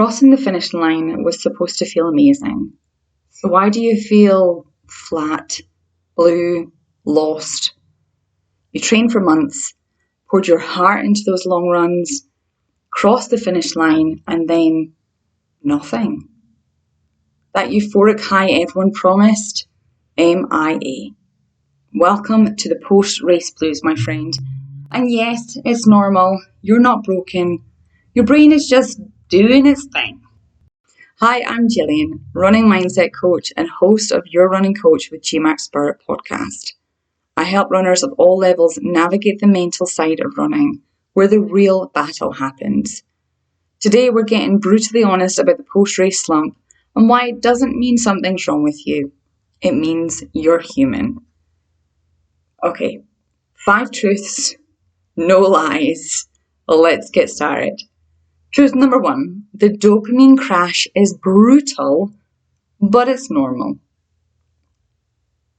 Crossing the finish line was supposed to feel amazing. So why do you feel flat, blue, lost? You trained for months, poured your heart into those long runs, crossed the finish line, and then nothing. That euphoric high everyone promised, MIA. Welcome to the post-race blues, my friend. And yes, it's normal. You're not broken. Your brain is just doing its thing. Hi, I'm Gillian, running mindset coach and host of Your Running Coach with GMacSpurr podcast. I help runners of all levels navigate the mental side of running, where the real battle happens. Today, we're getting brutally honest about the post-race slump and why it doesn't mean something's wrong with you. It means you're human. Okay, 5 truths, no lies. Let's get started. Truth number 1, the dopamine crash is brutal, but it's normal.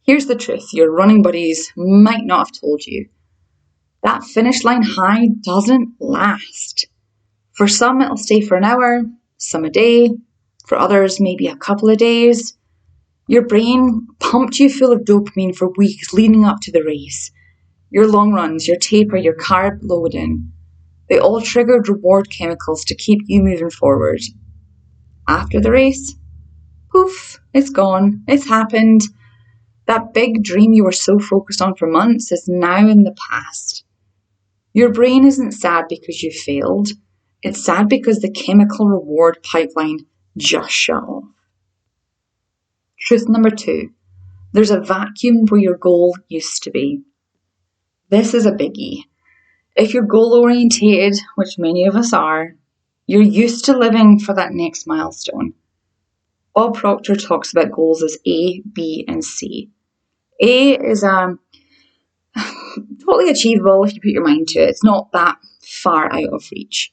Here's the truth your running buddies might not have told you. That finish line high doesn't last. For some, it'll stay for an hour, some a day. For others, maybe a couple of days. Your brain pumped you full of dopamine for weeks leading up to the race. Your long runs, your taper, your carb loading, they all triggered reward chemicals to keep you moving forward. After the race, poof, it's gone, it's happened. That big dream you were so focused on for months is now in the past. Your brain isn't sad because you failed. It's sad because the chemical reward pipeline just shut off. Truth number 2, there's a vacuum where your goal used to be. This is a biggie. If you're goal-orientated, which many of us are, you're used to living for that next milestone. Bob Proctor talks about goals as A, B, and C. A is totally achievable if you put your mind to it. It's not that far out of reach.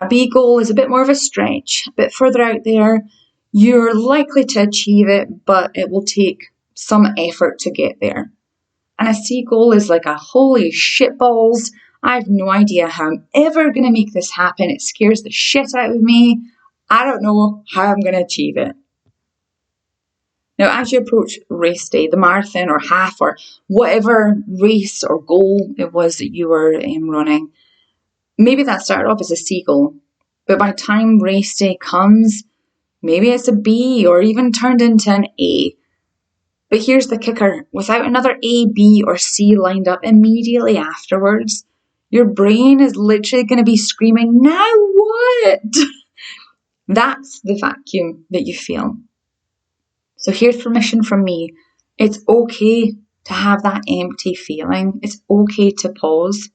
A B goal is a bit more of a stretch, a bit further out there. You're likely to achieve it, but it will take some effort to get there. And a C goal is like a holy shitballs, I have no idea how I'm ever going to make this happen. It scares the shit out of me. I don't know how I'm going to achieve it. Now, as you approach race day, the marathon or half or whatever race or goal it was that you were running, maybe that started off as a C goal, but by the time race day comes, maybe it's a B or even turned into an A. But here's the kicker. Without another A, B, or C lined up immediately afterwards, your brain is literally going to be screaming, now what? That's the vacuum that you feel. So here's permission from me. It's okay to have that empty feeling. It's okay to pause.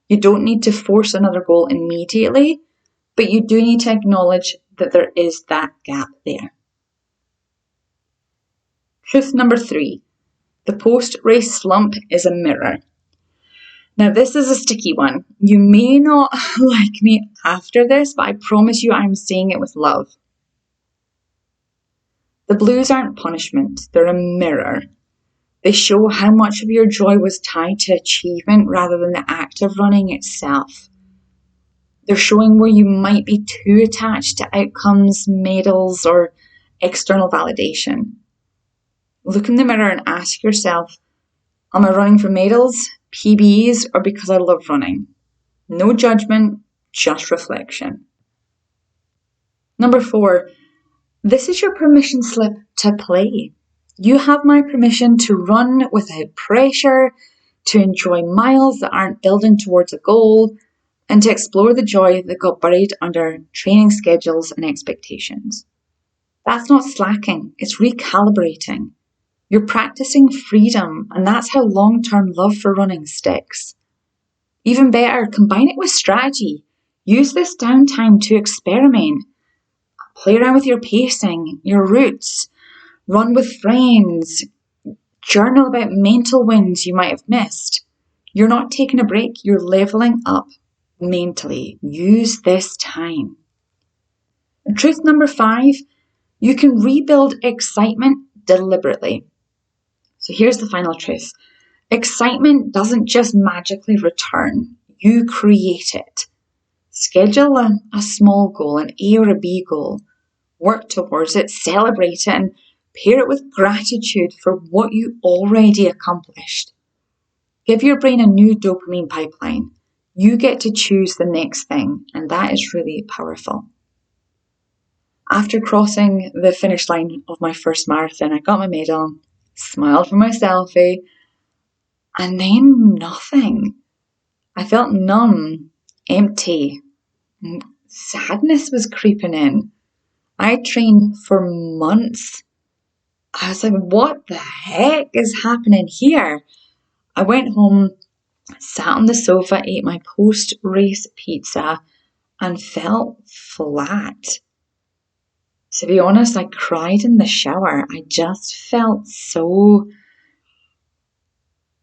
You don't need to force another goal immediately, but you do need to acknowledge that there is that gap there. Truth number 3, the post-race slump is a mirror. Now, this is a sticky one. You may not like me after this, but I promise you I'm saying it with love. The blues aren't punishment, they're a mirror. They show how much of your joy was tied to achievement rather than the act of running itself. They're showing where you might be too attached to outcomes, medals, or external validation. Look in the mirror and ask yourself, am I running for medals, PBs, or because I love running? No judgment, just reflection. Number 4, this is your permission slip to play. You have my permission to run without pressure, to enjoy miles that aren't building towards a goal, and to explore the joy that got buried under training schedules and expectations. That's not slacking, it's recalibrating. You're practicing freedom, and that's how long-term love for running sticks. Even better, combine it with strategy. Use this downtime to experiment. Play around with your pacing, your routes, run with friends, journal about mental wins you might have missed. You're not taking a break, you're leveling up mentally. Use this time. And truth number 5, you can rebuild excitement deliberately. So here's the final truth. Excitement doesn't just magically return. You create it. Schedule a small goal, an A or a B goal. Work towards it, celebrate it, and pair it with gratitude for what you already accomplished. Give your brain a new dopamine pipeline. You get to choose the next thing, and that is really powerful. After crossing the finish line of my first marathon, I got my medal, smiled for my selfie, and then nothing. I felt numb, empty. Sadness was creeping in. I trained for months. I was like, what the heck is happening here? I went home, sat on the sofa, ate my post-race pizza, and felt flat. To be honest, I cried in the shower. I just felt so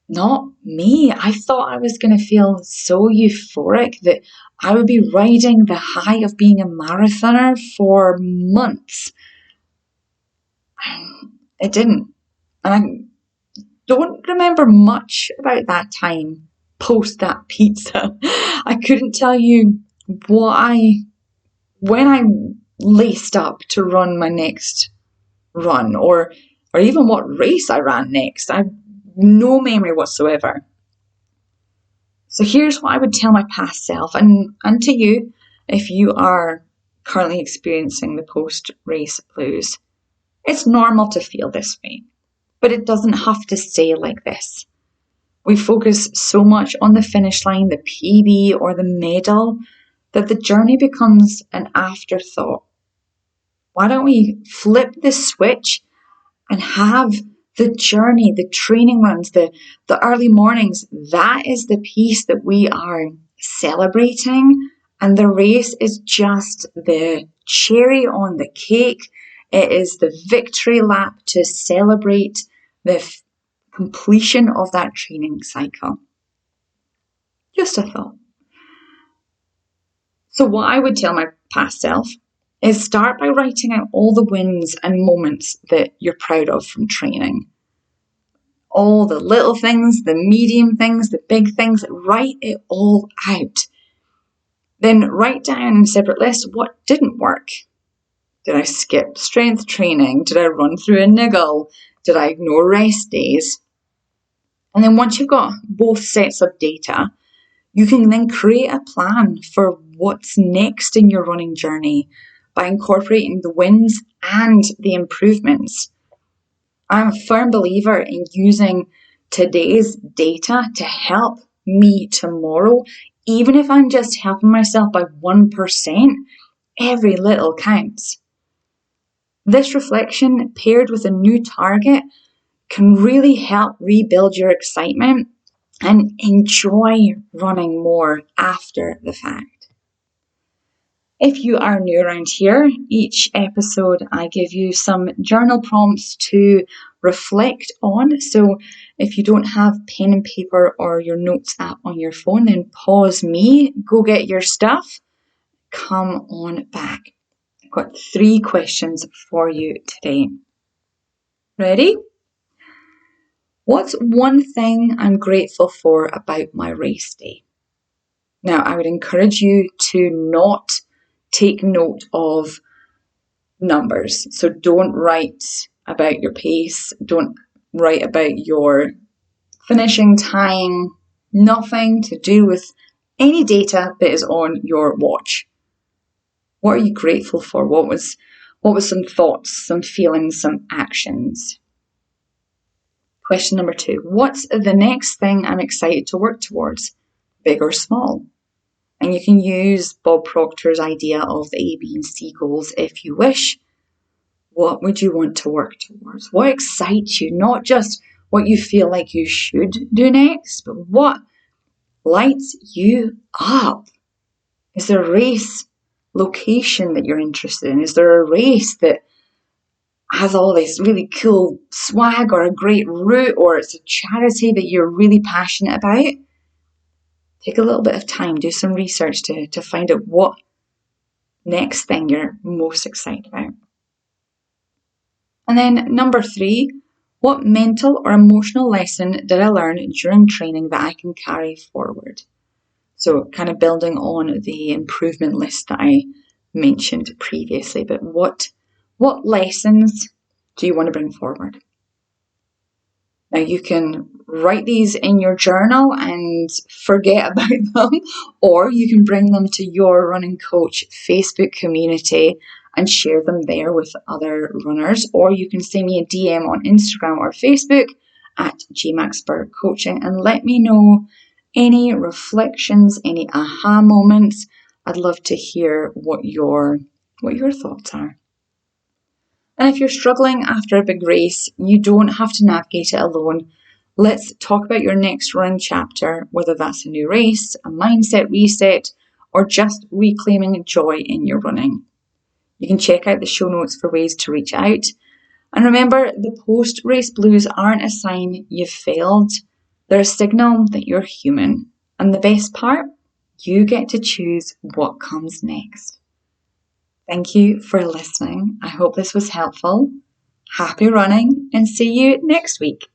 not me. I thought I was going to feel so euphoric that I would be riding the high of being a marathoner for months. It didn't. And I don't remember much about that time post that pizza. I couldn't tell you when I laced up to run my next run or even what race I ran next. I have no memory whatsoever. So here's what I would tell my past self and to you if you are currently experiencing the post-race blues. It's normal to feel this way, but it doesn't have to stay like this. We focus so much on the finish line, the PB or the medal, that the journey becomes an afterthought. Why don't we flip the switch and have the journey, the training runs, the early mornings? That is the piece that we are celebrating, and the race is just the cherry on the cake. It is the victory lap to celebrate the completion of that training cycle. Just a thought. So what I would tell my past self is start by writing out all the wins and moments that you're proud of from training. All the little things, the medium things, the big things, write it all out. Then write down in a separate list what didn't work. Did I skip strength training? Did I run through a niggle? Did I ignore rest days? And then once you've got both sets of data, you can then create a plan for what's next in your running journey by incorporating the wins and the improvements. I'm a firm believer in using today's data to help me tomorrow, even if I'm just helping myself by 1%, every little counts. This reflection paired with a new target can really help rebuild your excitement and enjoy running more after the fact. If you are new around here, each episode I give you some journal prompts to reflect on. So if you don't have pen and paper or your notes app on your phone, then pause me, go get your stuff, come on back. I've got 3 questions for you today. Ready? What's one thing I'm grateful for about my race day? Now, I would encourage you to not take note of numbers. So don't write about your pace. Don't write about your finishing time. Nothing to do with any data that is on your watch. What are you grateful for? What was some thoughts, some feelings, some actions? Question number 2. What's the next thing I'm excited to work towards? Big or small? And you can use Bob Proctor's idea of the A, B, and C goals if you wish. What would you want to work towards? What excites you? Not just what you feel like you should do next, but what lights you up? Is there a race location that you're interested in? Is there a race that has all this really cool swag or a great route, or it's a charity that you're really passionate about? Take a little bit of time, do some research to find out what next thing you're most excited about. And then number 3, what mental or emotional lesson did I learn during training that I can carry forward? So kind of building on the improvement list that I mentioned previously. But what lessons do you want to bring forward? Now you can write these in your journal and forget about them, or you can bring them to your Running Coach Facebook community and share them there with other runners, or you can send me a DM on Instagram or Facebook at GMacSpurr Coaching and let me know any reflections, any aha moments. I'd love to hear what your thoughts are. And if you're struggling after a big race, you don't have to navigate it alone. Let's talk about your next running chapter, whether that's a new race, a mindset reset, or just reclaiming joy in your running. You can check out the show notes for ways to reach out. And remember, the post-race blues aren't a sign you've failed. They're a signal that you're human. And the best part, you get to choose what comes next. Thank you for listening. I hope this was helpful. Happy running and see you next week.